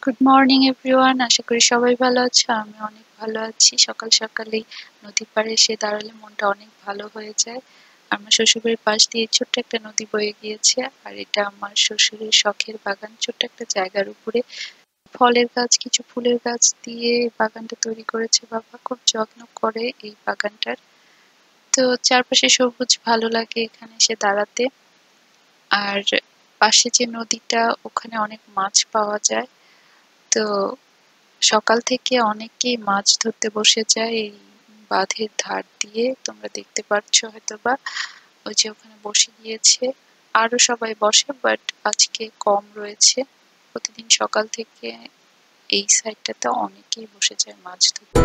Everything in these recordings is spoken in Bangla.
গুড মর্নিং এভরিওয়ান, আশা করি সবাই ভালো আছো। আমি অনেক ভালো আছি। সকাল সকালেই নদীর পাড়ে এসে দাঁড়ালে মনটা অনেক ভালো হয়ে যায়। আমার শ্বশুরবাড়ির পাশ দিয়ে ছোট্ট একটা নদী বয়ে গিয়েছে, আর এটা আমার শ্বশুরের শখের বাগান। ছোট্ট একটা জায়গার উপরে ফলের গাছ, কিছু ফুলের গাছ দিয়ে বাগানটা তৈরি করেছে বাবা। খুব যত্ন করে এই বাগানটার। তো চারপাশে সবুজ, ভালো লাগে এখানে এসে দাঁড়াতে। আর পাশে যে নদীটা, ওখানে অনেক মাছ পাওয়া যায়। তো সকাল থেকে অনেকেই মাছ ধরতে বসে যায় এই বাঁধের ধার দিয়ে। তোমরা দেখতে পাচ্ছ হয়তোবা, ওই যে ওখানে বসে গিয়েছে। আরো সবাই বসে, বাট আজকে কম রয়েছে। প্রতিদিন সকাল থেকে এই সাইডটাতে অনেকেই বসে যায় মাছ ধরতে।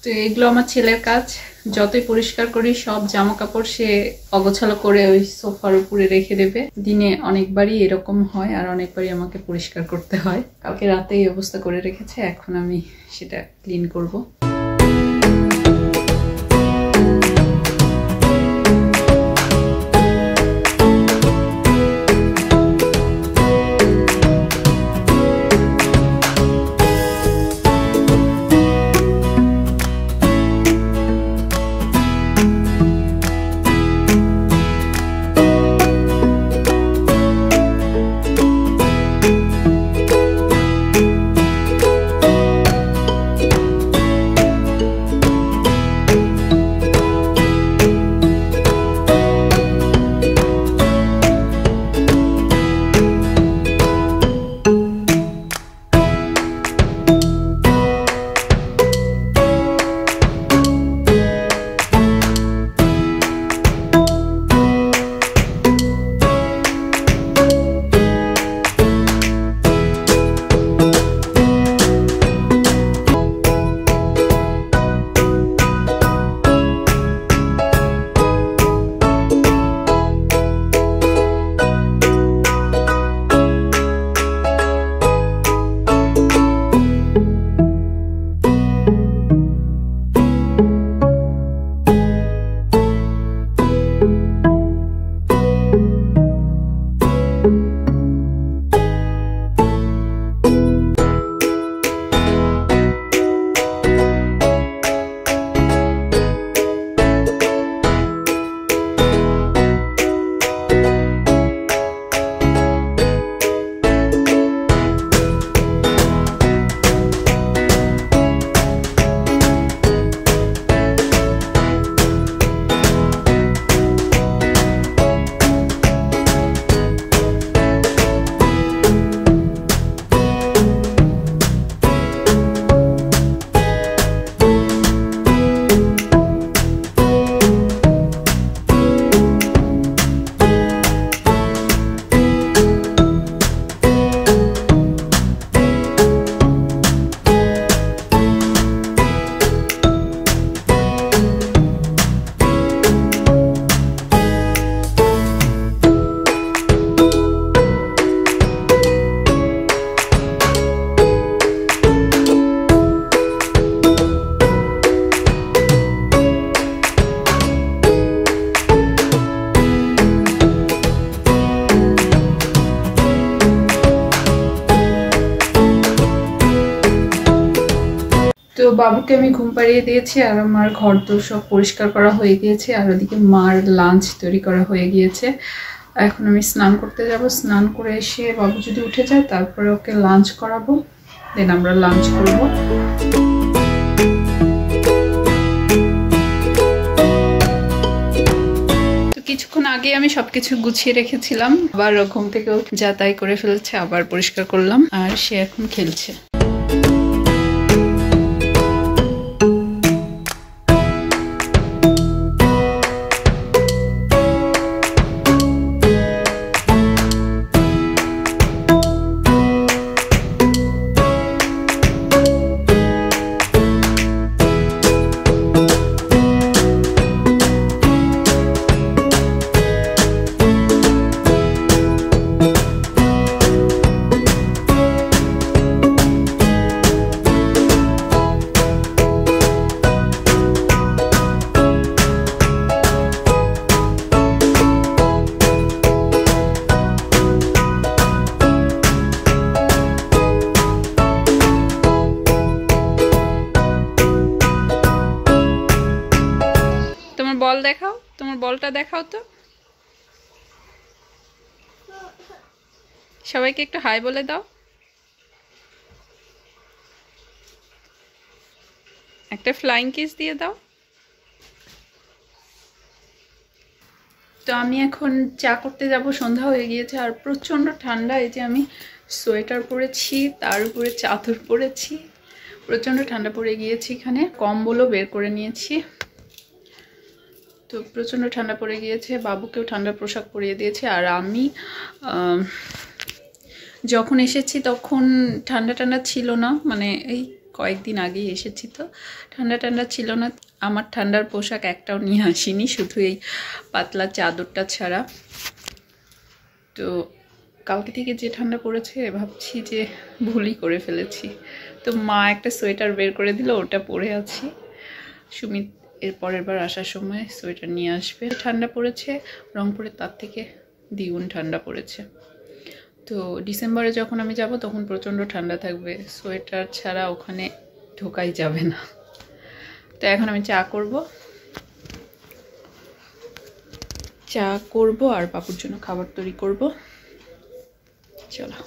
তো এগুলো আমার ছেলের কাজ। যতই পরিষ্কার করি সব জামা কাপড় সে অগোছালো করে ওই সোফার উপরে রেখে দেবে। দিনে অনেকবারই এরকম হয়, আর অনেকবারই আমাকে পরিষ্কার করতে হয়। কালকে রাতে এই অবস্থা করে রেখেছে, এখন আমি সেটা ক্লিন করব। তো বাবুকে আমি ঘুম পাড়িয়ে দিয়েছি, আর আমার ঘর তো সব পরিষ্কার করা হয়ে গিয়েছে, আর ওদিকে মার লাঞ্চ তৈরি করা হয়ে গিয়েছে। এখন আমি স্নান করতে যাব। স্নান করে এসে বাবু যদি উঠে যায় তারপরে ওকে লাঞ্চ করাবো, দেন আমরা লাঞ্চ করবো। কিছুক্ষণ আগে আমি সবকিছু গুছিয়ে রেখেছিলাম, আবার ঘুম থেকে যা তাই করে ফেলছে, আবার পরিষ্কার করলাম, আর সে এখন খেলছে। বল দেখাও, তোমার বলটা দেখাও তো, সবাইকে একটু হাই বলে দাও, একটা ফ্লাইং কিস দিয়ে দাও। তো আমি এখন চা করতে যাব, সন্ধ্যা হয়ে গিয়েছে আর প্রচন্ড ঠান্ডা। এই যে আমি সোয়েটার পরেছি, তার উপরে চাদর পরেছি, প্রচন্ড ঠান্ডা পড়ে গিয়েছে। এখানে কম্বলও বের করে নিয়েছি, তো প্রচন্ড ঠান্ডা পড়ে গিয়েছে। বাবুকেও ঠান্ডা পোশাক পরিয়ে দিয়েছে। আর আমি যখন এসেছি তখন ঠান্ডা ঠান্ডা ছিল না, মানে এই কয়েকদিন আগেই এসেছি, তো ঠান্ডা ঠান্ডা ছিল না। আমার ঠান্ডার পোশাক একটাও নিয়ে আসিনি, শুধু এই পাতলা চাদরটা ছাড়া। তো কালকে থেকে যে ঠান্ডা পড়েছে ভাবছি যে ভুলই করে ফেলেছি। তো মা একটা সোয়েটার বের করে দিল, ওটা পরে আছি। সুমিত এর পরের বার আসার সময় সোয়েটার নিয়ে আসবে। ঠান্ডা পড়েছে, রংপুরে তার থেকে দ্বিগুণ ঠান্ডা পড়েছে। তো ডিসেম্বরে যখন আমি যাব তখন প্রচণ্ড ঠান্ডা থাকবে, সোয়েটার ছাড়া ওখানে ঢোকাই যাবে না। তো এখন আমি চা করব আর বাবুর জন্য খাবার তৈরি করব। চলো।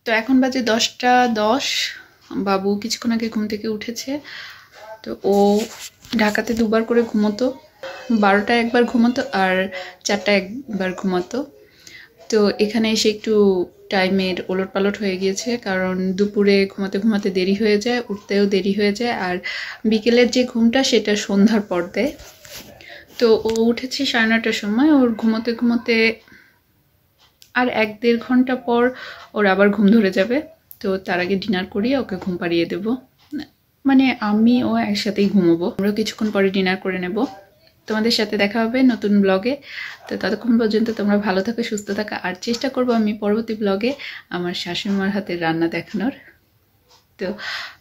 তো এখন বাজে 10টা 10। বাবু কিছুক্ষণ আগে ঘুম থেকে উঠেছে। তো ও ঢাকাতে দুবার করে ঘুমোতো, 12টায় একবার ঘুমোতো আর 4টায় একবার ঘুমাতো। তো এখানে এসে একটু টাইমের ওলটপালট হয়ে গিয়েছে, কারণ দুপুরে ঘুমাতে ঘুমাতে দেরি হয়ে যায়, উঠতেও দেরি হয়ে যায়, আর বিকেলের যে ঘুমটা সেটা সন্ধ্যার পর দেয়। তো ও উঠেছে 9:30টার সময়, ওর ঘুমোতে ঘুমোতে আর 1-1.5 ঘন্টা পর ওর আবার ঘুম ধরে যাবে। তো তার আগে ডিনার করিয়ে ওকে ঘুম পাড়িয়ে দেবো, মানে আমি ও একসাথেই ঘুমোবো। আমরাও কিছুক্ষণ পরে ডিনার করে নেব। তোমাদের সাথে দেখা হবে নতুন ব্লগে। তো ততক্ষণ পর্যন্ত তোমরা ভালো থাকো, সুস্থ থাকো, আর চেষ্টা করবো আমি পরবর্তী ব্লগে আমার শাশুড়িমার হাতের রান্না দেখানোর। তো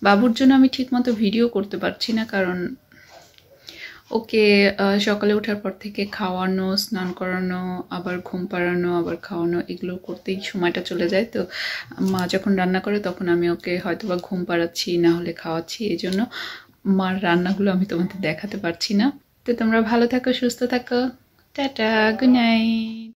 বাবুর জন্য আমি ঠিকমতো ভিডিও করতে পারছি না, কারণ ওকে সকালে ওঠার পর থেকে খাওয়ানো, স্নান করানো, আবার ঘুম পাড়ানো, আবার খাওয়ানো, এগুলো করতেই সময়টা চলে যায়। তো মা যখন রান্না করে তখন আমি ওকে হয়তোবা ঘুম পাড়াচ্ছি, না হলে খাওয়াচ্ছি, এই জন্য মার রান্নাগুলো আমি তোমাদের দেখাতে পারছি না। তো তোমরা ভালো থাকো, সুস্থ থাকো, টাটা, গুড নাইট।